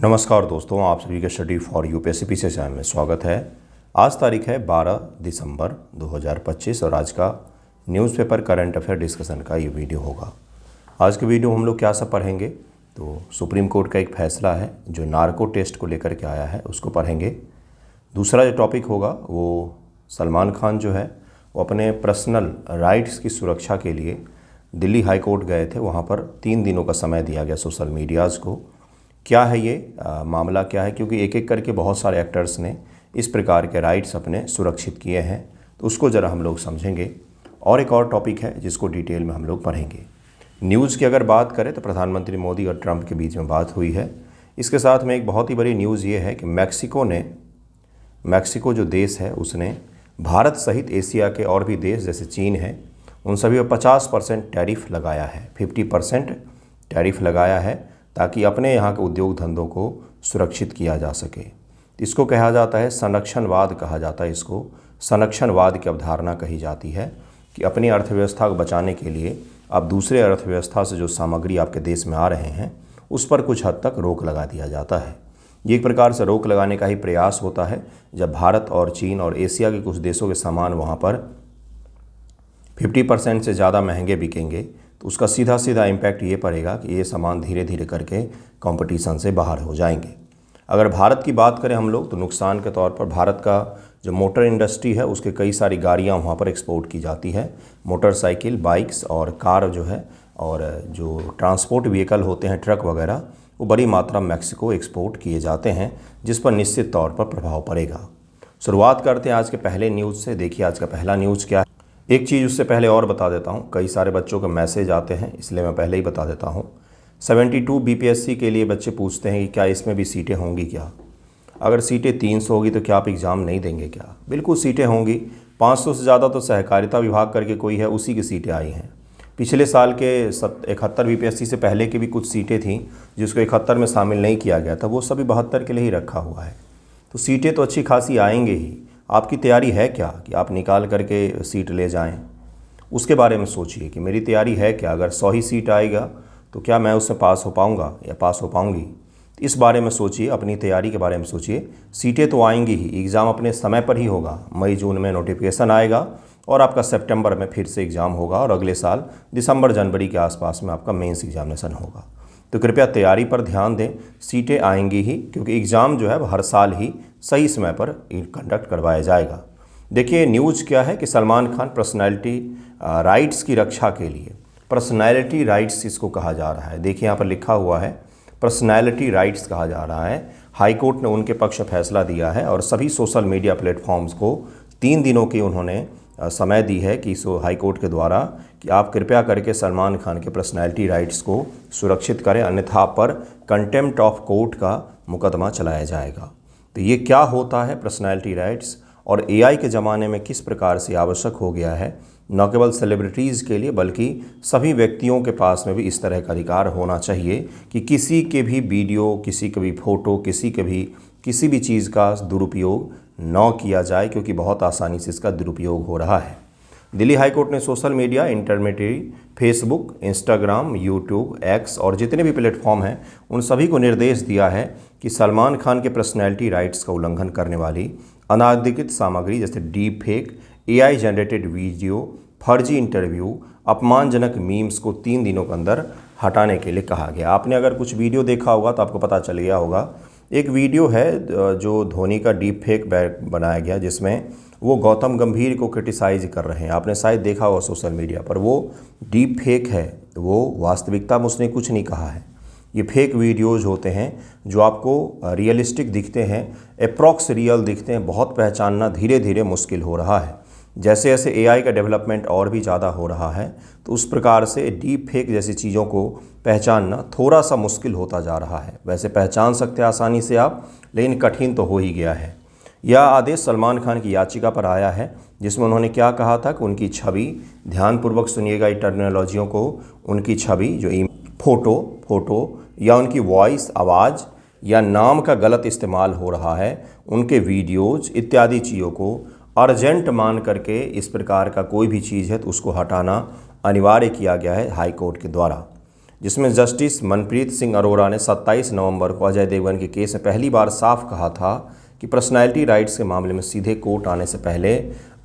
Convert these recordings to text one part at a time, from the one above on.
नमस्कार दोस्तों, आप सभी का स्टडी फॉर यूपीएससी से चैनल में स्वागत है। आज तारीख है 12 दिसंबर 2025 और आज का न्यूज़पेपर करंट अफेयर डिस्कशन का ये वीडियो होगा। आज के वीडियो हम लोग क्या सब पढ़ेंगे, तो सुप्रीम कोर्ट का एक फैसला है जो नार्को टेस्ट को लेकर के आया है, उसको पढ़ेंगे। दूसरा जो टॉपिक होगा वो सलमान खान जो है वो अपने पर्सनल राइट्स की सुरक्षा के लिए दिल्ली हाई कोर्ट गए थे। वहाँ पर 3 दिनों का समय दिया गया सोशल मीडियाज़ को। क्या है ये मामला क्या है, क्योंकि एक एक करके बहुत सारे एक्टर्स ने इस प्रकार के राइट्स अपने सुरक्षित किए हैं, तो उसको ज़रा हम लोग समझेंगे। और एक और टॉपिक है जिसको डिटेल में हम लोग पढ़ेंगे। न्यूज़ की अगर बात करें तो प्रधानमंत्री मोदी और ट्रंप के बीच में बात हुई है। इसके साथ में एक बहुत ही बड़ी न्यूज़ ये है कि मैक्सिको जो देश है उसने भारत सहित एशिया के और भी देश जैसे चीन है उन सभी पर 50% टैरिफ लगाया है, 50% टैरिफ लगाया है, ताकि अपने यहाँ के उद्योग धंधों को सुरक्षित किया जा सके। इसको कहा जाता है संरक्षणवाद, कहा जाता है इसको। संरक्षणवाद की अवधारणा कही जाती है कि अपनी अर्थव्यवस्था को बचाने के लिए आप दूसरे अर्थव्यवस्था से जो सामग्री आपके देश में आ रहे हैं उस पर कुछ हद तक रोक लगा दिया जाता है। ये एक प्रकार से रोक लगाने का ही प्रयास होता है। जब भारत और चीन और एशिया के कुछ देशों के सामान वहाँ पर 50% से ज़्यादा महंगे बिकेंगे तो उसका सीधा सीधा इम्पैक्ट ये पड़ेगा कि ये सामान धीरे धीरे करके कंपटीशन से बाहर हो जाएंगे। अगर भारत की बात करें हम लोग तो नुकसान के तौर पर भारत का जो मोटर इंडस्ट्री है उसके कई सारी गाड़ियाँ वहाँ पर एक्सपोर्ट की जाती है। मोटरसाइकिल, बाइक्स और कार जो है और जो ट्रांसपोर्ट व्हीकल होते हैं, ट्रक वगैरह, वो बड़ी मात्रा में मैक्सिको एक्सपोर्ट किए जाते हैं, जिस पर निश्चित तौर पर प्रभाव पड़ेगा। शुरुआत करते हैं आज के पहले न्यूज़ से। देखिए आज का पहला न्यूज़ क्या है। एक चीज़ उससे पहले और बता देता हूँ, कई सारे बच्चों के मैसेज आते हैं इसलिए मैं पहले ही बता देता हूँ। 72 बीपीएससी के लिए बच्चे पूछते हैं कि क्या इसमें भी सीटें होंगी क्या। अगर सीटें 300 होगी तो क्या आप एग्ज़ाम नहीं देंगे क्या? बिल्कुल सीटें होंगी। 500 से ज़्यादा तो सहकारिता विभाग करके कोई है उसी की सीटें आई हैं। पिछले साल के 71 बीपीएससी से पहले की भी कुछ सीटें थीं जिसको 71 में शामिल नहीं किया गया था, वो सभी 72 के लिए ही रखा हुआ है। तो सीटें तो अच्छी खासी आएंगे ही। आपकी तैयारी है क्या कि आप निकाल करके सीट ले जाएं? उसके बारे में सोचिए कि मेरी तैयारी है क्या। अगर 100 ही सीट आएगा तो क्या मैं उससे पास हो पाऊंगा या पास हो पाऊंगी? इस बारे में सोचिए, अपनी तैयारी के बारे में सोचिए। सीटें तो आएंगी ही, एग्ज़ाम अपने समय पर ही होगा। मई जून में नोटिफिकेशन आएगा और आपका सितंबर में फिर से एग्ज़ाम होगा और अगले साल दिसंबर जनवरी के आसपास में आपका मेंस एग्जामिनेशन होगा। तो कृपया तैयारी पर ध्यान दें। सीटें आएंगी ही, क्योंकि एग्ज़ाम जो है वो हर साल ही सही समय पर कंडक्ट करवाया जाएगा। देखिए न्यूज़ क्या है कि सलमान खान पर्सनैलिटी राइट्स की रक्षा के लिए, पर्सनैलिटी राइट्स इसको कहा जा रहा है। देखिए यहाँ पर लिखा हुआ है पर्सनैलिटी राइट्स कहा जा रहा है। हाई कोर्ट ने उनके पक्ष में फैसला दिया है और सभी सोशल मीडिया प्लेटफॉर्म्स को 3 दिनों की उन्होंने समय दी है कि हाई कोर्ट के द्वारा कि आप कृपया करके सलमान खान के पर्सनैलिटी राइट्स को सुरक्षित करें, अन्यथा आप पर कंटेम्प्ट ऑफ कोर्ट का मुकदमा चलाया जाएगा। तो ये क्या होता है पर्सनैलिटी राइट्स और एआई के ज़माने में किस प्रकार से आवश्यक हो गया है, न केवल सेलिब्रिटीज़ के लिए बल्कि सभी व्यक्तियों के पास में भी इस तरह का अधिकार होना चाहिए कि किसी के भी वीडियो, किसी के भी फ़ोटो, किसी भी चीज़ का दुरुपयोग न किया जाए, क्योंकि बहुत आसानी से इसका दुरुपयोग हो रहा है। दिल्ली हाई कोर्ट ने social media intermediate Facebook, Instagram, YouTube, x और जितने भी प्लेटफॉर्म हैं उन सभी को निर्देश दिया है कि सलमान खान के पर्सनैलिटी राइट्स का उल्लंघन करने वाली अनाधिकृत सामग्री जैसे deep fake, AI generated video, फर्जी इंटरव्यू, अपमानजनक मीम्स को 3 दिनों के अंदर हटाने के लिए कहा गया। आपने अगर कुछ वीडियो देखा होगा तो आपको पता चल गया होगा। एक वीडियो है जो धोनी का डीप फेक बनाया गया जिसमें वो गौतम गंभीर को क्रिटिसाइज कर रहे हैं। आपने शायद देखा होगा सोशल मीडिया पर। वो डीप फेक है, वो वास्तविकता में उसने कुछ नहीं कहा है। ये फेक वीडियोज़ होते हैं जो आपको रियलिस्टिक दिखते हैं, अप्रॉक्स रियल दिखते हैं। बहुत पहचानना धीरे धीरे मुश्किल हो रहा है। जैसे जैसे एआई का डेवलपमेंट और भी ज़्यादा हो रहा है तो उस प्रकार से डीप फेक जैसी चीज़ों को पहचानना थोड़ा सा मुश्किल होता जा रहा है। वैसे पहचान सकते हैं आसानी से आप, लेकिन कठिन तो हो ही गया है। यह आदेश सलमान खान की याचिका पर आया है जिसमें उन्होंने क्या कहा था कि उनकी छवि, ध्यानपूर्वक सुनिएगा ये टर्मिनोलॉजियों को, उनकी छवि जो फोटो या उनकी वॉइस, आवाज़ या नाम का गलत इस्तेमाल हो रहा है, उनके वीडियोज़ इत्यादि चीज़ों को अर्जेंट मान करके इस प्रकार का कोई भी चीज़ है तो उसको हटाना अनिवार्य किया गया है हाई कोर्ट के द्वारा। जिसमें जस्टिस मनप्रीत सिंह अरोड़ा ने 27 नवंबर को अजय देवगन के केस में पहली बार साफ कहा था कि पर्सनैलिटी राइट्स के मामले में सीधे कोर्ट आने से पहले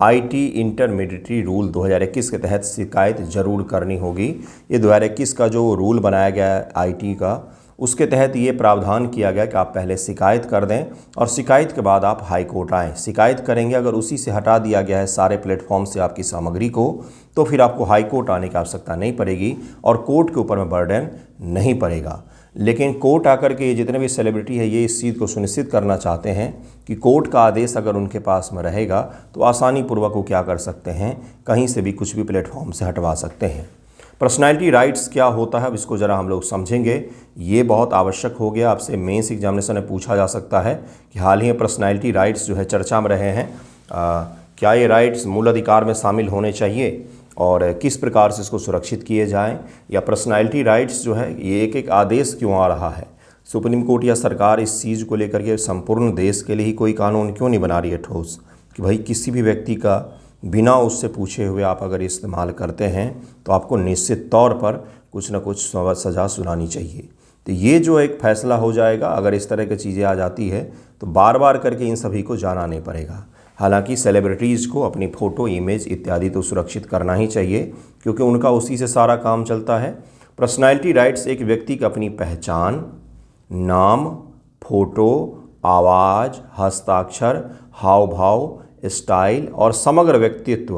आईटी इंटरमीडिएट रूल 2021 के तहत शिकायत जरूर करनी होगी। ये 2021 का जो रूल बनाया गया है आईटी का, उसके तहत ये प्रावधान किया गया कि आप पहले शिकायत कर दें और शिकायत के बाद आप हाई कोर्ट आएँ। शिकायत करेंगे, अगर उसी से हटा दिया गया है सारे प्लेटफॉर्म से आपकी सामग्री को, तो फिर आपको हाई कोर्ट आने की आवश्यकता नहीं पड़ेगी और कोर्ट के ऊपर में बर्डन नहीं पड़ेगा। लेकिन कोर्ट आकर के ये जितने भी सेलिब्रिटी है ये इस चीज़ को सुनिश्चित करना चाहते हैं कि कोर्ट का आदेश अगर उनके पास में रहेगा तो आसानी पूर्वक वो क्या कर सकते हैं, कहीं से भी कुछ भी प्लेटफॉर्म से हटवा सकते हैं। पर्सनैलिटी राइट्स क्या होता है अब इसको ज़रा हम लोग समझेंगे। ये बहुत आवश्यक हो गया, आपसे मेंस एग्जामिनेशन में पूछा जा सकता है कि हाल ही में पर्सनैलिटी राइट्स जो है चर्चा में रहे हैं। क्या ये राइट्स मूल अधिकार में शामिल होने चाहिए और किस प्रकार से इसको सुरक्षित किए जाएं, या पर्सनैलिटी राइट्स जो है ये एक आदेश क्यों आ रहा है। सुप्रीम कोर्ट या सरकार इस चीज़ को लेकर के संपूर्ण देश के लिए ही कोई कानून क्यों नहीं बना रही है ठोस, कि भाई किसी भी व्यक्ति का बिना उससे पूछे हुए आप अगर इस्तेमाल करते हैं तो आपको निश्चित तौर पर कुछ न कुछ सज़ा सुनानी चाहिए। तो ये जो एक फ़ैसला हो जाएगा, अगर इस तरह की चीज़ें आ जाती है तो बार बार करके इन सभी को जाना नहीं पड़ेगा। हालांकि सेलिब्रिटीज़ को अपनी फ़ोटो, इमेज इत्यादि तो सुरक्षित करना ही चाहिए क्योंकि उनका उसी से सारा काम चलता है। पर्सनैलिटी राइट्स एक व्यक्ति की अपनी पहचान, नाम, फोटो, आवाज़, हस्ताक्षर, हाव भाव, स्टाइल और समग्र व्यक्तित्व,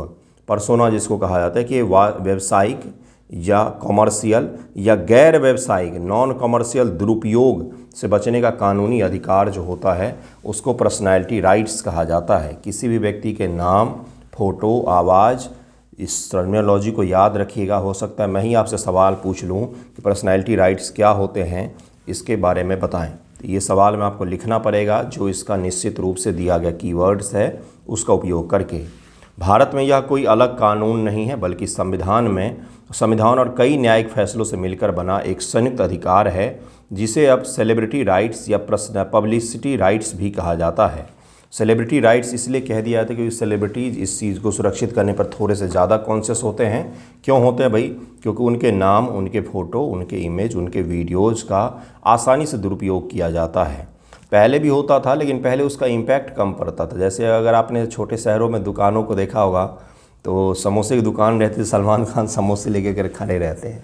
पर्सोना जिसको कहा जाता है, कि व्यावसायिक या कॉमर्शियल या गैर व्यावसायिक नॉन कॉमर्शियल दुरुपयोग से बचने का कानूनी अधिकार जो होता है उसको पर्सनैलिटी राइट्स कहा जाता है। किसी भी व्यक्ति के नाम, फोटो, आवाज़, इस टर्मिनोलॉजी को याद रखिएगा। हो सकता है मैं ही आपसे सवाल पूछ लूँ कि पर्सनैलिटी राइट्स क्या होते हैं, इसके बारे में बताएं। तो ये सवाल में आपको लिखना पड़ेगा, जो इसका निश्चित रूप से दिया गया कीवर्ड्स है उसका उपयोग करके। भारत में यह कोई अलग कानून नहीं है बल्कि संविधान और कई न्यायिक फैसलों से मिलकर बना एक संयुक्त अधिकार है, जिसे अब सेलिब्रिटी राइट्स या पब्लिसिटी राइट्स भी कहा जाता है। सेलिब्रिटी राइट्स इसलिए कह दिया जाता है क्योंकि सेलिब्रिटीज़ इस चीज़ को सुरक्षित करने पर थोड़े से ज़्यादा कॉन्शियस होते हैं। क्यों होते हैं भाई? क्योंकि उनके नाम, उनके फ़ोटो, उनके इमेज, उनके वीडियोज़ का आसानी से दुरुपयोग किया जाता है। पहले भी होता था लेकिन पहले उसका इम्पैक्ट कम पड़ता था। जैसे अगर आपने छोटे शहरों में दुकानों को देखा होगा तो समोसे की दुकान रहती है, सलमान खान समोसे लेकर कर खड़े रहते हैं,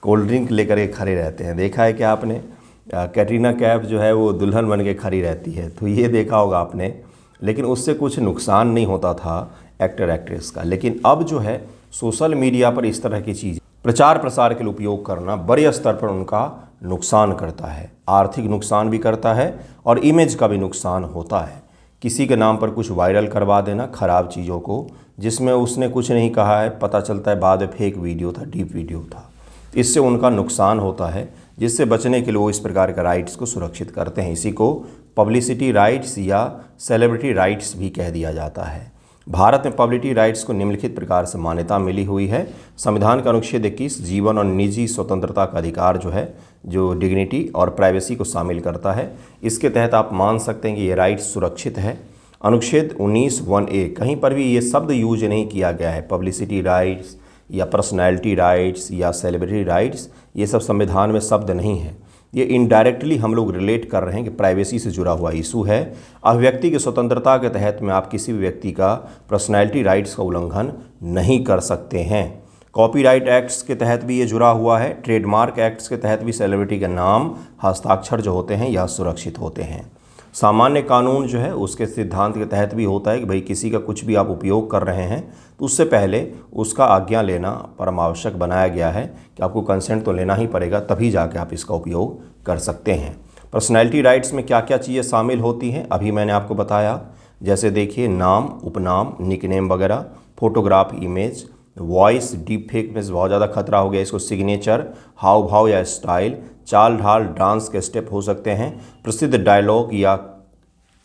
कोल्ड ड्रिंक लेकर के खड़े रहते हैं। देखा है क्या आपने? कैटरीना कैफ जो है वो दुल्हन बन के खड़ी रहती है, तो ये देखा होगा आपने। लेकिन उससे कुछ नुकसान नहीं होता था एक्टर एक्ट्रेस का। लेकिन अब जो है सोशल मीडिया पर इस तरह की चीज़ प्रचार प्रसार के लिए उपयोग करना बड़े स्तर पर उनका नुकसान करता है, आर्थिक नुकसान भी करता है और इमेज का भी नुकसान होता है। किसी के नाम पर कुछ वायरल करवा देना ख़राब चीज़ों को, जिसमें उसने कुछ नहीं कहा है, पता चलता है बाद में फेक वीडियो था, डीप वीडियो था। इससे उनका नुकसान होता है, जिससे बचने के लिए वो इस प्रकार के राइट्स को सुरक्षित करते हैं। इसी को पब्लिसिटी राइट्स या सेलिब्रिटी राइट्स भी कह दिया जाता है। भारत में पब्लिसिटी राइट्स को निम्नलिखित प्रकार से मान्यता मिली हुई है। संविधान का अनुच्छेद 21 जीवन और निजी स्वतंत्रता का अधिकार जो है, जो डिग्निटी और प्राइवेसी को शामिल करता है। इसके तहत आप मान सकते हैं कि ये राइट्स सुरक्षित है। अनुच्छेद 19(1)(a) कहीं पर भी ये शब्द यूज नहीं किया गया है, पब्लिसिटी राइट्स या पर्सनैलिटी राइट्स या सेलिब्रिटी राइट्स, ये सब संविधान में शब्द नहीं है। ये इनडायरेक्टली हम लोग रिलेट कर रहे हैं कि प्राइवेसी से जुड़ा हुआ इशू है। अभिव्यक्ति की स्वतंत्रता के तहत में आप किसी भी व्यक्ति का पर्सनैलिटी राइट्स का उल्लंघन नहीं कर सकते हैं। कॉपीराइट एक्ट्स के तहत भी ये जुड़ा हुआ है। ट्रेडमार्क एक्ट्स के तहत भी सेलिब्रिटी के नाम, हस्ताक्षर जो होते हैं यह सुरक्षित होते हैं। सामान्य कानून जो है उसके सिद्धांत के तहत भी होता है कि भाई किसी का कुछ भी आप उपयोग कर रहे हैं तो उससे पहले उसका आज्ञा लेना परम आवश्यक बनाया गया है कि आपको कंसेंट तो लेना ही पड़ेगा, तभी जाके आप इसका उपयोग कर सकते हैं। पर्सनैलिटी राइट्स में क्या क्या चीज़ें शामिल होती हैं अभी मैंने आपको बताया। जैसे देखिए नाम, उपनाम, निकनेम वगैरह, photograph, image, voice, deep fake में बहुत ज़्यादा खतरा हो गया इसको, सिग्नेचर, हाव भाव या स्टाइल, चाल ढाल, डांस के स्टेप हो सकते हैं, प्रसिद्ध डायलॉग या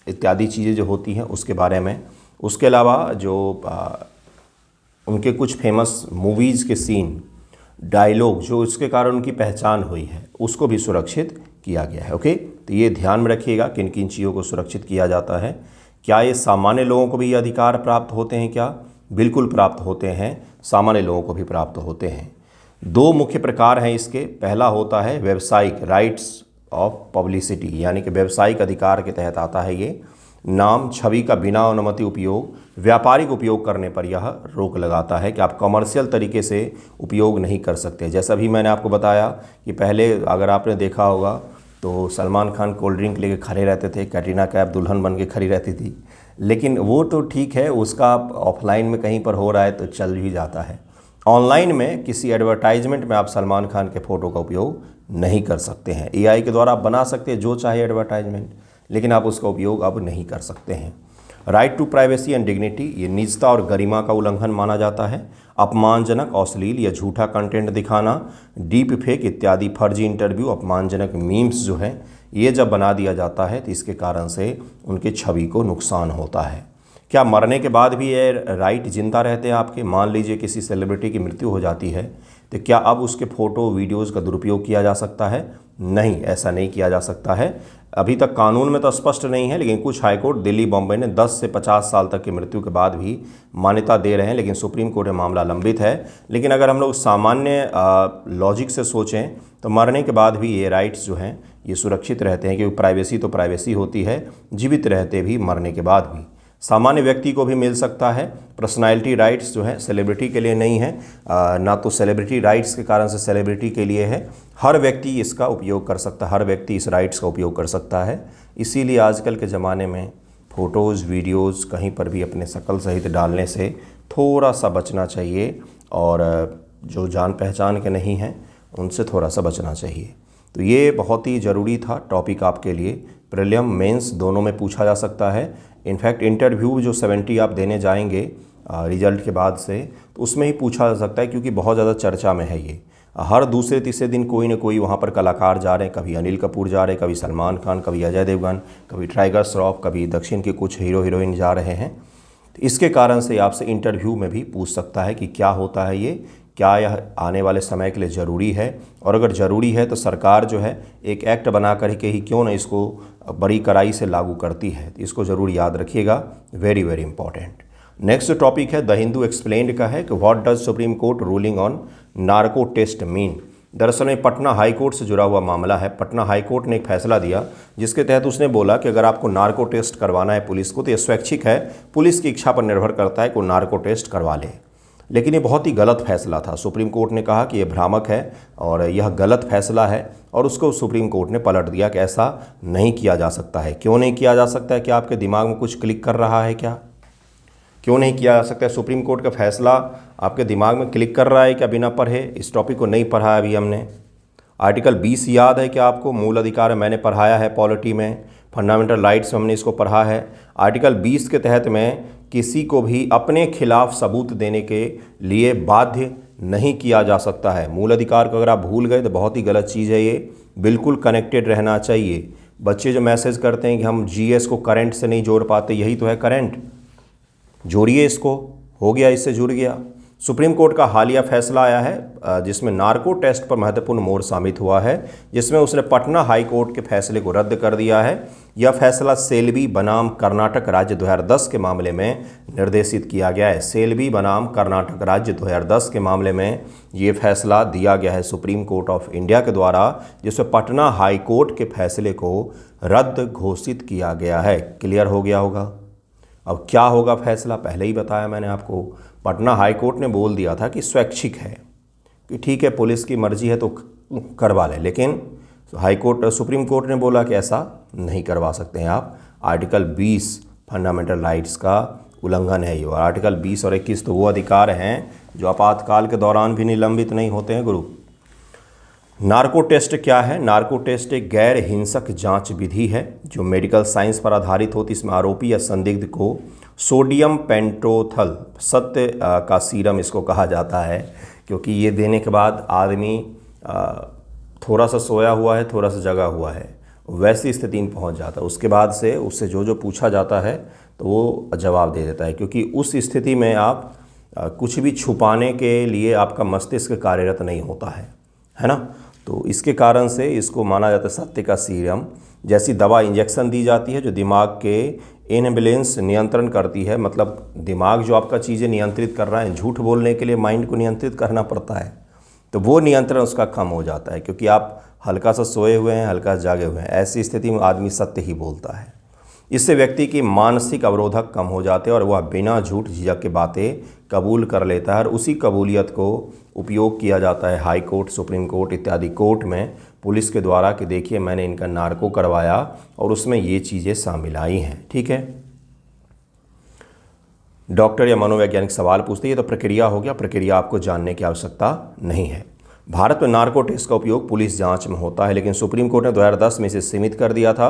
इत्यादि चीज़ें जो होती हैं उसके बारे में। उसके अलावा जो उनके कुछ फेमस मूवीज़ के सीन, डायलॉग जो इसके कारण उनकी पहचान हुई है, उसको भी सुरक्षित किया गया है। ओके, तो ये ध्यान में रखिएगा किन किन चीज़ों को सुरक्षित किया जाता है। क्या ये सामान्य लोगों को भी ये अधिकार प्राप्त होते हैं क्या? बिल्कुल प्राप्त होते हैं, सामान्य लोगों को भी प्राप्त होते हैं। दो मुख्य प्रकार हैं इसके। पहला होता है व्यावसायिक, राइट्स ऑफ पब्लिसिटी, यानी कि व्यावसायिक अधिकार के तहत आता है ये। नाम छवि का बिना अनुमति उपयोग, व्यापारिक उपयोग करने पर यह रोक लगाता है कि आप कमर्शियल तरीके से उपयोग नहीं कर सकते। जैसा भी मैंने आपको बताया कि पहले अगर आपने देखा होगा तो सलमान खान कोल्ड ड्रिंक लेके खड़े रहते थे, कैटरीना कैफ दुल्हन बन के खड़ी रहती थी, लेकिन वो तो ठीक है, उसका ऑफलाइन में कहीं पर हो रहा है तो चल भी जाता है। ऑनलाइन में किसी एडवर्टाइजमेंट में आप सलमान खान के फ़ोटो का उपयोग नहीं कर सकते हैं। एआई के द्वारा आप बना सकते हैं जो चाहे एडवर्टाइजमेंट, लेकिन आप उसका उपयोग अब नहीं कर सकते हैं। Right to privacy and dignity, ये निजता और गरिमा का उल्लंघन माना जाता है। अपमानजनक, अश्लील या झूठा कंटेंट दिखाना, डीप फेक इत्यादि फर्जी इंटरव्यू, अपमानजनक मीम्स जो है ये जब बना दिया जाता है तो इसके कारण से उनके छवि को नुकसान होता है। क्या मरने के बाद भी ये राइट जिंदा रहते हैं आपके? मान लीजिए किसी सेलिब्रिटी की मृत्यु हो जाती है तो क्या अब उसके फ़ोटो वीडियोज़ का दुरुपयोग किया जा सकता है? नहीं, ऐसा नहीं किया जा सकता है। अभी तक कानून में तो स्पष्ट नहीं है, लेकिन कुछ हाईकोर्ट दिल्ली, बॉम्बे ने 10 से 50 साल तक की मृत्यु के बाद भी मान्यता दे रहे हैं, लेकिन सुप्रीम कोर्ट में मामला लंबित है। लेकिन अगर हम लोग सामान्य लॉजिक से सोचें तो मरने के बाद भी ये राइट्स जो हैं ये सुरक्षित रहते हैं, क्योंकि प्राइवेसी तो प्राइवेसी होती है, जीवित रहते भी, मरने के बाद भी। सामान्य व्यक्ति को भी मिल सकता है। पर्सनालिटी राइट्स जो है सेलिब्रिटी के लिए नहीं है, ना तो सेलिब्रिटी राइट्स के कारण से सेलिब्रिटी के लिए है। हर व्यक्ति इसका उपयोग कर सकता है, हर व्यक्ति इस राइट्स का उपयोग कर सकता है। इसीलिए आजकल के ज़माने में फ़ोटोज़, वीडियोज़ कहीं पर भी अपने शक्ल सहित डालने से थोड़ा सा बचना चाहिए, और जो जान पहचान के नहीं हैं उनसे थोड़ा सा बचना चाहिए। तो ये बहुत ही ज़रूरी था टॉपिक आपके लिए। प्रीलिम, मेंस दोनों में पूछा जा सकता है। इनफैक्ट इंटरव्यू जो 70 आप देने जाएंगे रिजल्ट के बाद से, तो उसमें ही पूछा जा सकता है, क्योंकि बहुत ज़्यादा चर्चा में है ये। हर दूसरे तीसरे दिन कोई ना कोई वहाँ पर कलाकार जा रहे हैं, कभी अनिल कपूर जा रहे हैं, कभी सलमान खान, कभी अजय देवगन, कभी टाइगर श्रॉफ, कभी दक्षिण के कुछ हीरो हीरोइन जा रहे हैं। तो इसके कारण से आपसे इंटरव्यू में भी पूछ सकता है कि क्या होता है ये, क्या यह आने वाले समय के लिए ज़रूरी है, और अगर ज़रूरी है तो सरकार जो है एक एक्ट बना कर के ही क्यों ना इसको बड़ी कड़ाई से लागू करती है। तो इसको ज़रूर याद रखिएगा, very very important. Next topic है द हिंदू एक्सप्लेन्ड का है कि what does supreme court ruling on narco test mean. दरअसल में पटना हाई कोर्ट से जुड़ा हुआ मामला है। पटना हाई कोर्ट ने एक फैसला दिया जिसके तहत उसने बोला कि अगर आपको नार्को टेस्ट करवाना है पुलिस को तो ये स्वैच्छिक है, पुलिस की इच्छा पर निर्भर करता है कि वो नार्को टेस्ट करवा ले। लेकिन ये बहुत ही गलत फैसला था। सुप्रीम कोर्ट ने कहा कि ये भ्रामक है और यह गलत फैसला है, और उसको सुप्रीम कोर्ट ने पलट दिया कि ऐसा नहीं किया जा सकता है। क्यों नहीं किया जा सकता है? क्या आपके दिमाग में कुछ क्लिक कर रहा है क्या? क्यों नहीं किया जा सकता है? सुप्रीम कोर्ट का फैसला आपके दिमाग में क्लिक कर रहा है क्या बिना पढ़े? इस टॉपिक को नहीं पढ़ा है अभी हमने। आर्टिकल 20 याद है क्या आपको? मूल अधिकार मैंने पढ़ाया है पॉलिटी में, फंडामेंटल राइट्स में हमने इसको पढ़ा है। आर्टिकल 20 के तहत में किसी को भी अपने खिलाफ सबूत देने के लिए बाध्य नहीं किया जा सकता है। मूल अधिकार को अगर आप भूल गए तो बहुत ही गलत चीज़ है ये, बिल्कुल कनेक्टेड रहना चाहिए। बच्चे जो मैसेज करते हैं कि हम जीएस को करंट से नहीं जोड़ पाते, यही तो है करंट, जोड़िए इसको, हो गया, इससे जुड़ गया। सुप्रीम कोर्ट का हालिया फैसला आया है जिसमें नार्को टेस्ट पर महत्वपूर्ण मोड़ साबित हुआ है, जिसमें उसने पटना हाई कोर्ट के फैसले को रद्द कर दिया है। यह फैसला सेल्वी बनाम कर्नाटक राज्य 2010 के मामले में निर्देशित किया गया है। सेल्वी बनाम कर्नाटक राज्य 2010 के मामले में ये फैसला दिया गया है सुप्रीम कोर्ट ऑफ इंडिया के द्वारा, जिसमें पटना हाई कोर्ट के फैसले को रद्द घोषित किया गया है। क्लियर हो गया होगा। अब क्या होगा फैसला, पहले ही बताया मैंने आपको। पटना हाई कोर्ट ने बोल दिया था कि स्वैच्छिक है, कि ठीक है पुलिस की मर्जी है तो करवा लें, लेकिन हाई कोर्ट, सुप्रीम कोर्ट ने बोला कि ऐसा नहीं करवा सकते हैं आप। आर्टिकल 20 फंडामेंटल राइट्स का उल्लंघन है ये, और आर्टिकल 20 और 21 तो वो अधिकार हैं जो आपातकाल के दौरान भी निलंबित नहीं होते हैं गुरु। नार्को टेस्ट क्या है? नार्को टेस्ट एक गैर हिंसक जांच विधि है जो मेडिकल साइंस पर आधारित होती है। इसमें आरोपी या संदिग्ध को सोडियम पेंटोथल, सत्य का सीरम इसको कहा जाता है, क्योंकि ये देने के बाद आदमी थोड़ा सा सोया हुआ है, थोड़ा सा जगा हुआ है, वैसी स्थिति में पहुंच जाता है। उसके बाद से उससे जो जो पूछा जाता है तो वो जवाब दे देता है, क्योंकि उस स्थिति में आप कुछ भी छुपाने के लिए आपका मस्तिष्क कार्यरत नहीं होता है ना। तो इसके कारण से इसको माना जाता है सत्य का सीरम। जैसी दवा इंजेक्शन दी जाती है जो दिमाग के इनबैलेंस नियंत्रण करती है, मतलब दिमाग जो आपका चीज़ें नियंत्रित कर रहा है, झूठ बोलने के लिए माइंड को नियंत्रित करना पड़ता है, तो वो नियंत्रण उसका कम हो जाता है, क्योंकि आप हल्का सा सोए हुए हैं, हल्का जागे हुए हैं, ऐसी स्थिति में आदमी सत्य ही बोलता है। इससे व्यक्ति की मानसिक अवरोधक कम हो जाते हैं और वह बिना झूठ झिझक के बातें कबूल कर लेता है, और उसी कबूलियत को उपयोग किया जाता है हाई कोर्ट, सुप्रीम कोर्ट इत्यादि कोर्ट में पुलिस के द्वारा कि देखिए मैंने इनका नार्को करवाया और उसमें ये चीज़ें शामिल आई हैं। ठीक है, डॉक्टर या मनोवैज्ञानिक सवाल पूछते हैं, ये तो प्रक्रिया हो गया, प्रक्रिया आपको जानने की आवश्यकता नहीं है। भारत में नार्को टेस्ट का उपयोग पुलिस जांच में होता है, लेकिन सुप्रीम कोर्ट ने 2010 में इसे सीमित कर दिया था।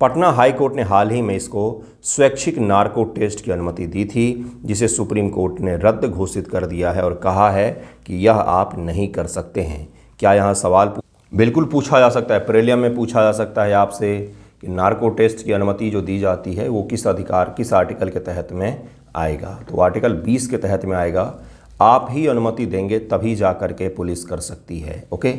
पटना हाई कोर्ट ने हाल ही में इसको स्वैच्छिक नार्को टेस्ट की अनुमति दी थी, जिसे सुप्रीम कोर्ट ने रद्द घोषित कर दिया है और कहा है कि यह आप नहीं कर सकते हैं। क्या यहाँ सवाल बिल्कुल पूछा जा सकता है, प्रीलिम में पूछा जा सकता है आपसे कि नार्को टेस्ट की अनुमति जो दी जाती है वो किस अधिकार, किस आर्टिकल के तहत में आएगा। तो आर्टिकल 20 के तहत में आएगा। आप ही अनुमति देंगे तभी जा कर के पुलिस कर सकती है। ओके,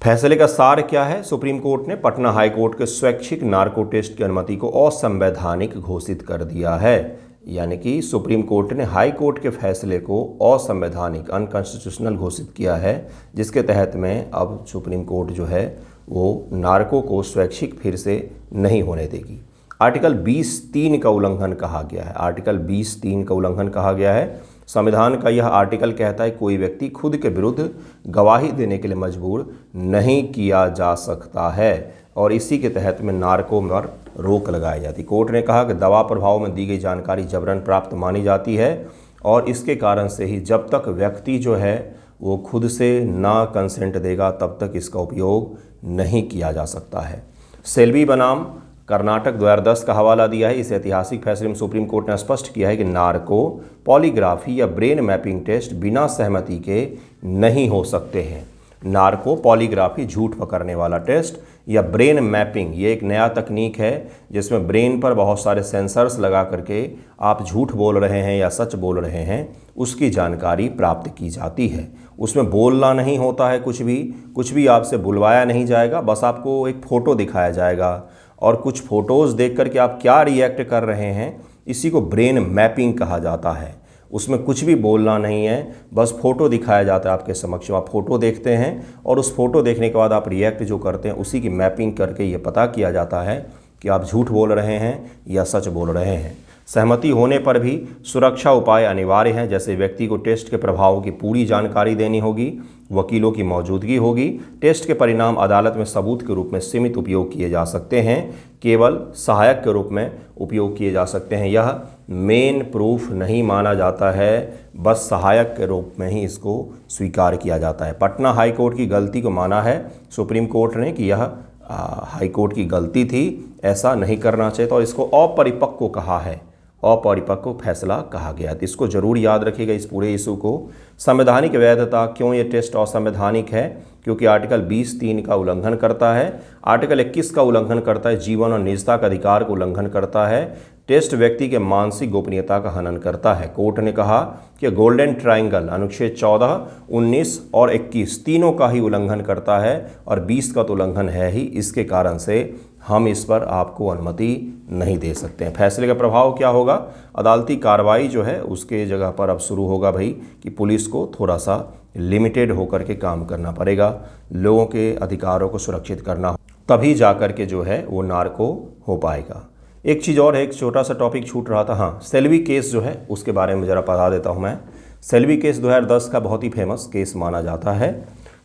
फैसले का सार क्या है? सुप्रीम कोर्ट ने पटना हाई कोर्ट के स्वैच्छिक नार्को टेस्ट की अनुमति को असंवैधानिक घोषित कर दिया है। यानी कि सुप्रीम कोर्ट ने हाई कोर्ट के फैसले को असंवैधानिक, अनकॉन्स्टिट्यूशनल घोषित किया है, जिसके तहत में अब सुप्रीम कोर्ट जो है वो नार्को को स्वैच्छिक फिर से नहीं होने देगी। आर्टिकल 20(3) का उल्लंघन कहा गया है। आर्टिकल 20(3) का उल्लंघन कहा गया है। संविधान का यह आर्टिकल कहता है कोई व्यक्ति खुद के विरुद्ध गवाही देने के लिए मजबूर नहीं किया जा सकता है, और इसी के तहत में नार्को पर रोक लगाई जाती। कोर्ट ने कहा कि दवा प्रभाव में दी गई जानकारी जबरन प्राप्त मानी जाती है, और इसके कारण से ही जब तक व्यक्ति जो है वो खुद से ना कंसेंट देगा तब तक इसका उपयोग नहीं किया जा सकता है। सेल्वी बनाम कर्नाटक 2010 का हवाला दिया है। इस ऐतिहासिक फैसले में सुप्रीम कोर्ट ने स्पष्ट किया है कि नार्को, पॉलीग्राफी या ब्रेन मैपिंग टेस्ट बिना सहमति के नहीं हो सकते हैं। नार्को, पॉलीग्राफी, झूठ पकड़ने वाला टेस्ट, या ब्रेन मैपिंग, ये एक नया तकनीक है जिसमें ब्रेन पर बहुत सारे सेंसर्स लगा करके आप झूठ बोल रहे हैं या सच बोल रहे हैं उसकी जानकारी प्राप्त की जाती है। उसमें बोलना नहीं होता है, कुछ भी आपसे बुलवाया नहीं जाएगा, बस आपको एक फ़ोटो दिखाया जाएगा और कुछ फ़ोटोज़ देख कर के आप क्या रिएक्ट कर रहे हैं, इसी को ब्रेन मैपिंग कहा जाता है। उसमें कुछ भी बोलना नहीं है, बस फ़ोटो दिखाया जाता है आपके समक्ष, आप फ़ोटो देखते हैं और उस फ़ोटो देखने के बाद आप रिएक्ट जो करते हैं उसी की मैपिंग करके ये पता किया जाता है कि आप झूठ बोल रहे हैं या सच बोल रहे हैं। सहमति होने पर भी सुरक्षा उपाय अनिवार्य हैं, जैसे व्यक्ति को टेस्ट के प्रभावों की पूरी जानकारी देनी होगी, वकीलों की मौजूदगी होगी, टेस्ट के परिणाम अदालत में सबूत के रूप में सीमित उपयोग किए जा सकते हैं, केवल सहायक के रूप में उपयोग किए जा सकते हैं। यह मेन प्रूफ नहीं माना जाता है, बस सहायक के रूप में ही इसको स्वीकार किया जाता है। पटना हाई कोर्ट की गलती को माना है सुप्रीम कोर्ट ने कि यह हाई कोर्ट की गलती थी, ऐसा नहीं करना चाहिए, तो इसको अपरिपक्व कहा है, अपरिपक्व फैसला कहा गया। तो इसको जरूर याद रखिएगा इस पूरे इशू को। संवैधानिक वैधता, क्यों ये टेस्ट असंवैधानिक है? क्योंकि आर्टिकल 20(3) का उल्लंघन करता है, आर्टिकल 21 का उल्लंघन करता है, जीवन और निजता का अधिकार को उल्लंघन करता है, टेस्ट व्यक्ति के मानसिक गोपनीयता का हनन करता है। कोर्ट ने कहा कि गोल्डन ट्रायंगल अनुच्छेद 14, 19 और 21 तीनों का ही उल्लंघन करता है, और 20 का तो उल्लंघन है ही। इसके कारण से हम इस पर आपको अनुमति नहीं दे सकते हैं। फैसले का प्रभाव क्या होगा? अदालती कार्रवाई जो है उसके जगह पर अब शुरू होगा भाई कि पुलिस को थोड़ा सा लिमिटेड होकर के काम करना पड़ेगा, लोगों के अधिकारों को सुरक्षित करना, तभी जा कर के जो है वो नार्को हो पाएगा। एक चीज़ और है, एक छोटा सा टॉपिक छूट रहा था, हाँ, सेल्वी केस जो है उसके बारे में ज़रा बता देता हूँ मैं। सेल्वी केस 2010 का बहुत ही फेमस केस माना जाता है।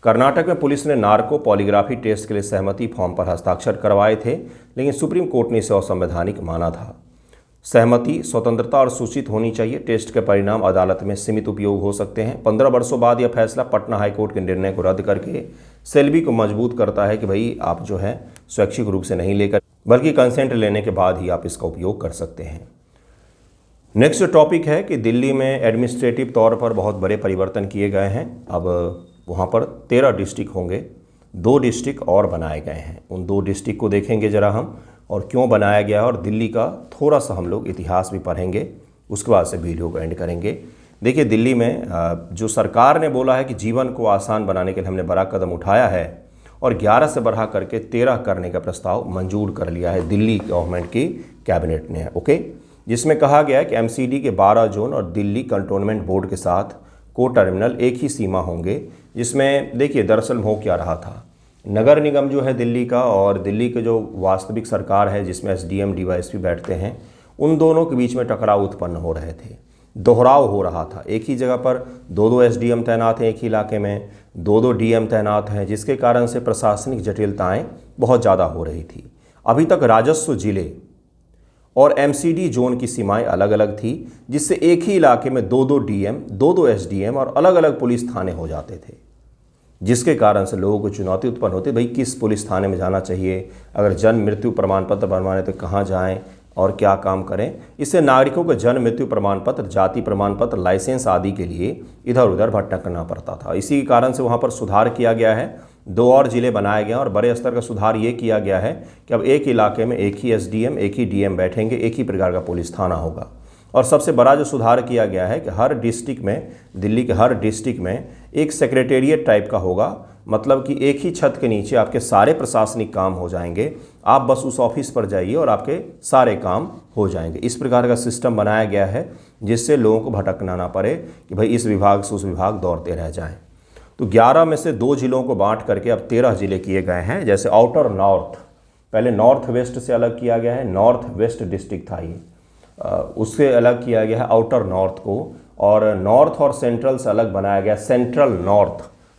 कर्नाटक में पुलिस ने नार्को पॉलीग्राफी टेस्ट के लिए सहमति फॉर्म पर हस्ताक्षर करवाए थे, लेकिन सुप्रीम कोर्ट ने इसे असंवैधानिक माना था। सहमति स्वतंत्रता और सूचित होनी चाहिए, टेस्ट के परिणाम अदालत में सीमित उपयोग हो सकते हैं। 15 वर्षों बाद यह फैसला पटना हाईकोर्ट के निर्णय को रद्द करके सेल्वी को मजबूत करता है कि भाई आप जो है स्वैच्छिक रूप से नहीं लेकर बल्कि कंसेंट लेने के बाद ही आप इसका उपयोग कर सकते हैं। नेक्स्ट टॉपिक है कि दिल्ली में एडमिनिस्ट्रेटिव तौर पर बहुत बड़े परिवर्तन किए गए हैं। अब वहाँ पर 13 डिस्ट्रिक्ट होंगे, 2 डिस्ट्रिक्ट और बनाए गए हैं। उन 2 डिस्ट्रिक्ट को देखेंगे ज़रा हम, और क्यों बनाया गया है, और दिल्ली का थोड़ा सा हम लोग इतिहास भी पढ़ेंगे, उसके बाद से वीडियो को एंड करेंगे। देखिए, दिल्ली में जो सरकार ने बोला है कि जीवन को आसान बनाने के लिए हमने बड़ा कदम उठाया है, और 11 से बढ़ा करके 13 करने का प्रस्ताव मंजूर कर लिया है दिल्ली गवर्नमेंट की कैबिनेट ने, ओके, जिसमें कहा गया है कि एमसीडी के 12 जोन और दिल्ली कंटोनमेंट बोर्ड के साथ को टर्मिनल एक ही सीमा होंगे, जिसमें देखिए दरअसल हो क्या रहा था, नगर निगम जो है दिल्ली का और दिल्ली के जो वास्तविक सरकार है जिसमें एसडीएम डीवाईएसपी बैठते हैं, उन दोनों के बीच में टकराव उत्पन्न हो रहे थे, दोहराव हो रहा था। एक ही जगह पर दो दो एसडीएम तैनात हैं, एक ही इलाके में दो दो डीएम तैनात हैं, जिसके कारण से प्रशासनिक जटिलताएं बहुत ज़्यादा हो रही थी। अभी तक राजस्व जिले और एमसीडी जोन की सीमाएं अलग अलग थी, जिससे एक ही इलाके में दो दो डीएम, दो दो एसडीएम और अलग अलग पुलिस थाने हो जाते थे, जिसके कारण से लोगों को चुनौती उत्पन्न होती, भाई किस पुलिस थाने में जाना चाहिए, अगर जन्म मृत्यु प्रमाण पत्र बनवाने तो कहाँ जाएं और क्या काम करें। इससे नागरिकों को जन्म मृत्यु प्रमाण पत्र, जाति प्रमाण पत्र, लाइसेंस आदि के लिए इधर उधर भटकना पड़ता था। इसी के कारण से वहाँ पर सुधार किया गया है, 2 और ज़िले बनाए गए हैं और बड़े स्तर का सुधार ये किया गया है कि अब एक इलाके में एक ही एसडीएम, एक ही डीएम बैठेंगे, एक ही प्रकार का पुलिस थाना होगा। और सबसे बड़ा जो सुधार किया गया है कि हर डिस्ट्रिक्ट में, दिल्ली के हर डिस्ट्रिक्ट में एक सेक्रेटेरिएट टाइप का होगा, मतलब कि एक ही छत के नीचे आपके सारे प्रशासनिक काम हो जाएंगे, आप बस उस ऑफिस पर जाइए और आपके सारे काम हो जाएंगे। इस प्रकार का सिस्टम बनाया गया है जिससे लोगों को भटकना ना पड़े कि भाई इस विभाग से उस विभाग दौड़ते रह जाएं। तो 11 में से 2 जिलों को बांट करके अब 13 जिले किए गए हैं। जैसे आउटर नॉर्थ, पहले नॉर्थ वेस्ट से अलग किया गया है, नॉर्थ वेस्ट डिस्ट्रिक्ट था ये, उससे अलग किया गया है आउटर नॉर्थ को, और नॉर्थ और सेंट्रल से अलग बनाया गया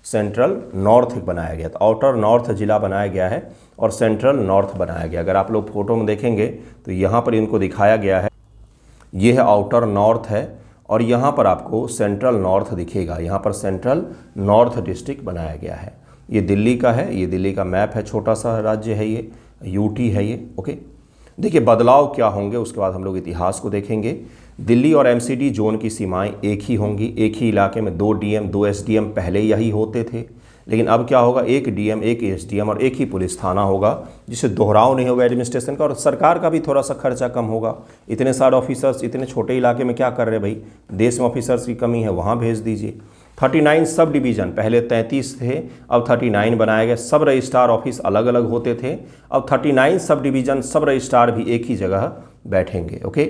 सेंट्रल नॉर्थ बनाया गया। तो आउटर नॉर्थ जिला बनाया गया है और सेंट्रल नॉर्थ बनाया गया। अगर आप लोग फोटो में देखेंगे तो यहाँ पर इनको दिखाया गया है, ये है आउटर नॉर्थ है और यहाँ पर आपको सेंट्रल नॉर्थ दिखेगा, यहाँ पर सेंट्रल नॉर्थ डिस्ट्रिक्ट बनाया गया है। ये दिल्ली का है, ये दिल्ली का मैप है, छोटा सा राज्य है ये, यूटी है ये। ओके, देखिए बदलाव क्या होंगे, उसके बाद हम लोग इतिहास को देखेंगे। दिल्ली और एमसीडी जोन की सीमाएं एक ही होंगी, एक ही इलाके में 2 डीएम 2 एसडीएम पहले यही होते थे, लेकिन अब क्या होगा, 1 डीएम 1 एसडीएम और एक ही पुलिस थाना होगा, जिससे दोहराव नहीं होगा एडमिनिस्ट्रेशन का और सरकार का भी थोड़ा सा खर्चा कम होगा। इतने सारे ऑफिसर्स इतने छोटे इलाके में क्या कर रहे भाई, देश में ऑफिसर्स की कमी है, वहाँ भेज दीजिए। 39 सब डिवीज़न, पहले 33 थे, अब 39 बनाए गए। सब रजिस्ट्रार ऑफिस अलग अलग होते थे, अब 39 सब डिवीज़न, सब रजिस्ट्रार भी एक ही जगह बैठेंगे। ओके,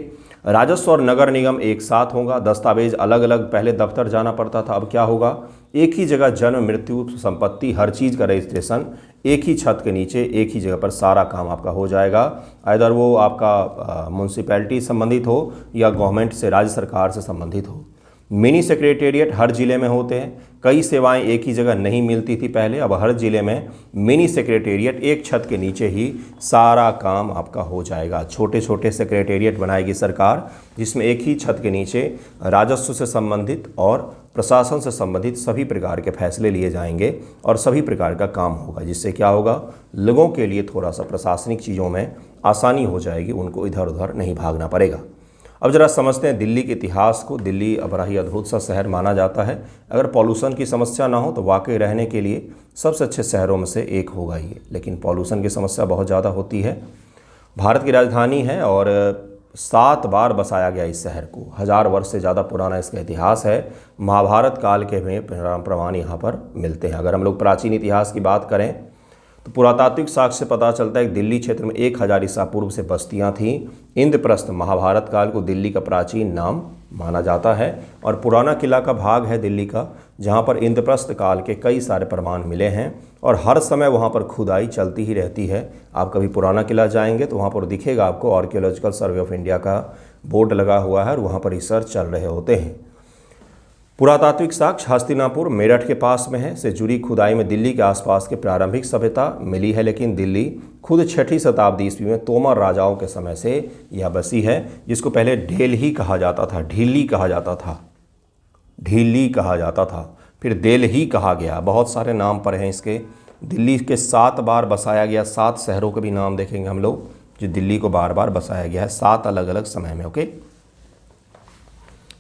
राजस्व और नगर निगम एक साथ होगा, दस्तावेज अलग अलग, पहले दफ्तर जाना पड़ता था, अब क्या होगा, एक ही जगह जन्म मृत्यु संपत्ति हर चीज़ का रजिस्ट्रेशन एक ही छत के नीचे एक ही जगह पर सारा काम आपका हो जाएगा। इधर वो आपका म्यूनसिपैलिटी संबंधित हो या गवर्नमेंट से, राज्य सरकार से संबंधित हो। मिनी सेक्रेटेरिएट हर ज़िले में होते हैं, कई सेवाएं एक ही जगह नहीं मिलती थी पहले, अब हर ज़िले में मिनी सेक्रेटेरिएट एक छत के नीचे ही सारा काम आपका हो जाएगा। छोटे छोटे सेक्रेटेरिएट बनाएगी सरकार, जिसमें एक ही छत के नीचे राजस्व से संबंधित और प्रशासन से संबंधित सभी प्रकार के फैसले लिए जाएंगे और सभी प्रकार का काम होगा, जिससे क्या होगा, लोगों के लिए थोड़ा सा प्रशासनिक चीज़ों में आसानी हो जाएगी, उनको इधर उधर नहीं भागना पड़ेगा। अब जरा समझते हैं दिल्ली के इतिहास को। दिल्ली बड़ा ही अद्भुत सा शहर माना जाता है, अगर पॉल्यूशन की समस्या ना हो तो वाकई रहने के लिए सबसे अच्छे शहरों में से एक होगा ये, लेकिन पॉल्यूशन की समस्या बहुत ज़्यादा होती है। भारत की राजधानी है और 7 बार बसाया गया इस शहर को, 1000 वर्ष से ज़्यादा पुराना इसका इतिहास है। महाभारत काल के में प्रमाण यहाँ पर मिलते हैं। अगर हम लोग प्राचीन इतिहास की बात करें तो पुरातात्विक साक्ष्य से पता चलता है कि दिल्ली क्षेत्र में 1000 ईसा पूर्व से बस्तियां थीं। इंद्रप्रस्थ महाभारत काल को दिल्ली का प्राचीन नाम माना जाता है और पुराना किला का भाग है दिल्ली का, जहां पर इंद्रप्रस्थ काल के कई सारे प्रमाण मिले हैं और हर समय वहां पर खुदाई चलती ही रहती है। आप कभी पुराना किला जाएंगे तो वहां पर दिखेगा आपको आर्कियोलॉजिकल सर्वे ऑफ इंडिया का बोर्ड लगा हुआ है और वहाँ पर रिसर्च चल रहे होते हैं। पुरातात्विक साक्ष्य हस्तिनापुर मेरठ के पास में है से जुड़ी खुदाई में दिल्ली के आसपास के प्रारंभिक सभ्यता मिली है, लेकिन दिल्ली खुद 6वीं शताब्दी ईस्वी में तोमर राजाओं के समय से यह बसी है, जिसको पहले ढेलही कहा जाता था, ढीली कहा जाता था, फिर देलही कहा गया। बहुत सारे नाम पर हैं इसके। दिल्ली के 7 बार बसाया गया, 7 शहरों के भी नाम देखेंगे हम लोग जो दिल्ली को बार बार बसाया गया है 7 अलग अलग समय में। ओके,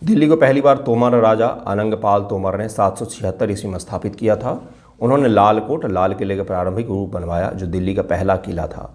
दिल्ली को पहली बार तोमर राजा अनंगपाल तोमर ने 776 ईस्वी में स्थापित किया था। उन्होंने लालकोट, लाल किले का प्रारंभिक रूप बनवाया जो दिल्ली का पहला किला था।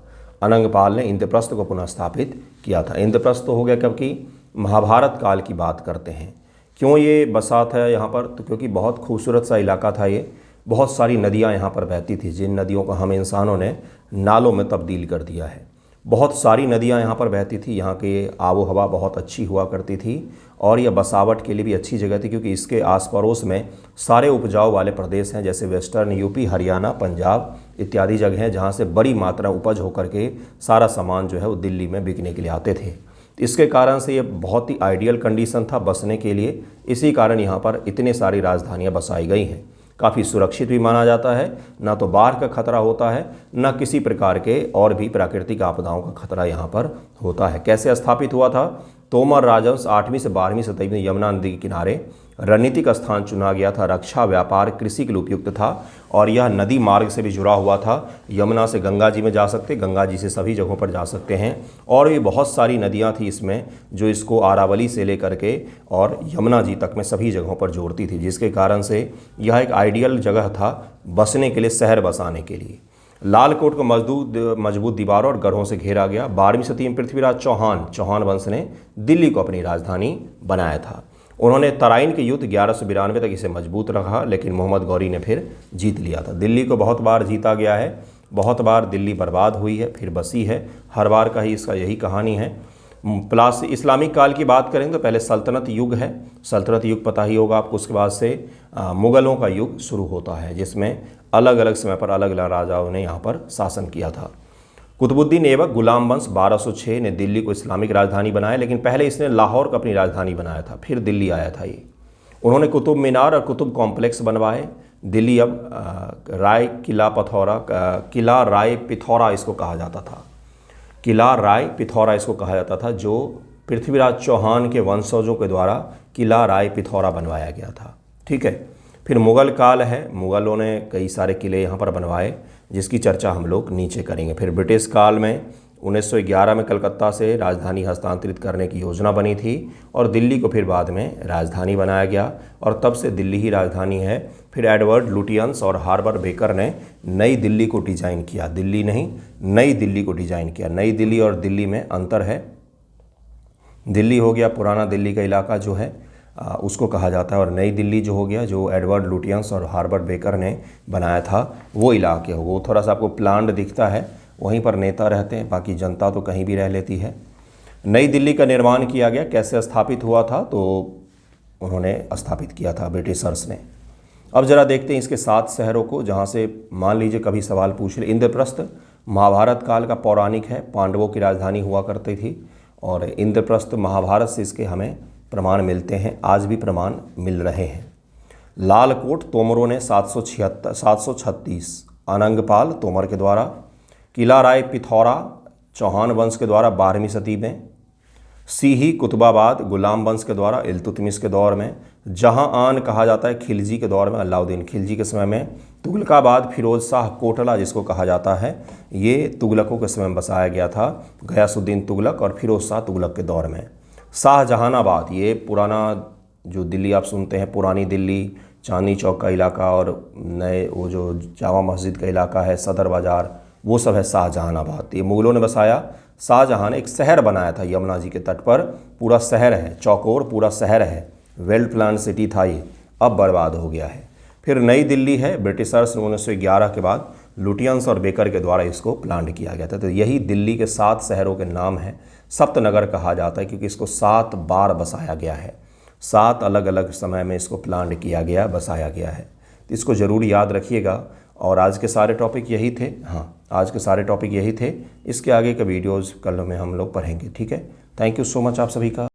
अनंगपाल ने इंद्रप्रस्थ को पुनः स्थापित किया था। इंद्रप्रस्थ तो हो गया कब की, महाभारत काल की बात करते हैं। क्यों ये बसा था यहाँ पर, तो क्योंकि बहुत खूबसूरत सा इलाका था ये, बहुत सारी नदियाँ यहाँ पर बहती थी, जिन नदियों को हम इंसानों ने नालों में तब्दील कर दिया है। बहुत सारी नदियाँ यहाँ पर बहती थी, यहाँ की आबो हवा बहुत अच्छी हुआ करती थी और यह बसावट के लिए भी अच्छी जगह थी, क्योंकि इसके आस पड़ोस में सारे उपजाऊ वाले प्रदेश हैं, जैसे वेस्टर्न यूपी, हरियाणा, पंजाब इत्यादि जगह हैं, जहाँ से बड़ी मात्रा उपज होकर के सारा सामान जो है वो दिल्ली में बिकने के लिए आते थे। इसके कारण से ये बहुत ही आइडियल कंडीशन था बसने के लिए। इसी कारण यहाँ पर इतने सारी राजधानियाँ बसाई गई हैं। काफ़ी सुरक्षित भी माना जाता है, ना तो बाढ़ का खतरा होता है, ना किसी प्रकार के और भी प्राकृतिक आपदाओं का खतरा यहाँ पर होता है। कैसे स्थापित हुआ था? तोमर राजवंश 8वीं से 12वीं शताब्दी में यमुना नदी के किनारे रणनीतिक स्थान चुना गया था। रक्षा, व्यापार, कृषि के लिए उपयुक्त था और यह नदी मार्ग से भी जुड़ा हुआ था। यमुना से गंगा जी में जा सकते, गंगा जी से सभी जगहों पर जा सकते हैं। और भी बहुत सारी नदियां थी इसमें जो इसको अरावली से लेकर के और यमुना जी तक में सभी जगहों पर जोड़ती थी, जिसके कारण से यह एक आइडियल जगह था बसने के लिए, शहर बसाने के लिए। लालकोट को मजबूत दीवारों और गढ़ों से घेरा गया। 12वीं शताब्दी में पृथ्वीराज चौहान वंश ने दिल्ली को अपनी राजधानी बनाया था। उन्होंने तराइन के युद्ध 1192 तक इसे मजबूत रखा, लेकिन मोहम्मद गौरी ने फिर जीत लिया था। दिल्ली को बहुत बार जीता गया है, बहुत बार दिल्ली बर्बाद हुई है, फिर बसी है, हर बार का ही इसका यही कहानी है। प्लस इस्लामिक काल की बात करें तो पहले सल्तनत युग है, सल्तनत युग पता ही होगा आपको। उसके बाद से मुग़लों का युग शुरू होता है, जिसमें अलग अलग समय पर अलग अलग राजाओं ने यहाँ पर शासन किया था। कुतुबुद्दीन ऐबक गुलाम वंश 1206 ने दिल्ली को इस्लामिक राजधानी बनाया, लेकिन पहले इसने लाहौर को अपनी राजधानी बनाया था, फिर दिल्ली आया था ये। उन्होंने कुतुब मीनार और कुतुब कॉम्प्लेक्स बनवाए। दिल्ली अब किला राय पिथौरा इसको कहा जाता था। किला राय पिथौरा इसको कहा जाता था, जो पृथ्वीराज चौहान के वंशजों के द्वारा किला राय पिथौरा बनवाया गया था। ठीक है। फिर मुग़ल काल है, मुग़लों ने कई सारे किले यहाँ पर बनवाए, जिसकी चर्चा हम लोग नीचे करेंगे। फिर ब्रिटिश काल में 1911 में कलकत्ता से राजधानी हस्तांतरित करने की योजना बनी थी और दिल्ली को फिर बाद में राजधानी बनाया गया और तब से दिल्ली ही राजधानी है। फिर एडवर्ड लुटियंस और हार्बर बेकर ने नई दिल्ली को डिज़ाइन किया, दिल्ली नहीं नई दिल्ली को डिज़ाइन किया। नई दिल्ली और दिल्ली में अंतर है। दिल्ली हो गया पुराना दिल्ली का इलाका जो है उसको कहा जाता है, और नई दिल्ली जो हो गया जो एडवर्ड लुटियंस और हार्बर बेकर ने बनाया था वो इलाके हो। वो थोड़ा सा आपको प्लान्ड दिखता है, वहीं पर नेता रहते हैं, बाकी जनता तो कहीं भी रह लेती है। नई दिल्ली का निर्माण किया गया। कैसे स्थापित हुआ था? तो उन्होंने स्थापित किया था ब्रिटिशर्स ने। अब ज़रा देखते हैं इसके 7 शहरों को, जहाँ से मान लीजिए कभी सवाल पूछ ले। इंद्रप्रस्थ महाभारत काल का पौराणिक है, पांडवों की राजधानी हुआ करती थी और इंद्रप्रस्थ महाभारत से इसके हमें प्रमाण मिलते हैं, आज भी प्रमाण मिल रहे हैं। लालकोट तोमरों ने 736 अनंगपाल तोमर के द्वारा। किला राय पिथौरा चौहान वंश के द्वारा 12वीं सदी में। सीही कुतुबाबाद गुलाम वंश के द्वारा इल्तुतमिश के दौर में। जहां आन कहा जाता है खिलजी के दौर में, अलाउद्दीन खिलजी के समय में। तुगलकाबाद फिरोज शाह कोटला जिसको कहा जाता है, ये तुगलकों के समय में बसाया गया था, गयासुद्दीन तुगलक और फिरोज शाह तुगलक के दौर में। शाहजहानाबाद, ये पुराना जो दिल्ली आप सुनते हैं, पुरानी दिल्ली, चांदनी चौक का इलाका और नए वो जो जामा मस्जिद का इलाका है, सदर बाज़ार, वो सब है शाहजहानाबाद। ये मुग़लों ने बसाया। शाहजहां ने एक शहर बनाया था यमुना जी के तट पर, पूरा शहर है, चौकोर पूरा शहर है, वेल प्लान सिटी था ये, अब बर्बाद हो गया है। फिर नई दिल्ली है, ब्रिटिशर्स 1911 के बाद लुटियंस और बेकर के द्वारा इसको प्लान किया गया था। तो यही दिल्ली के 7 शहरों के नाम हैं। सप्तनगर कहा जाता है क्योंकि इसको 7 बार बसाया गया है, 7 अलग अलग समय में इसको प्लान किया गया, बसाया गया है। तो इसको ज़रूर याद रखिएगा। और आज के सारे टॉपिक यही थे। हाँ, आज के सारे टॉपिक यही थे। इसके आगे के वीडियोज़ कल में हम लोग पढ़ेंगे। ठीक है। थैंक यू सो मच आप सभी का।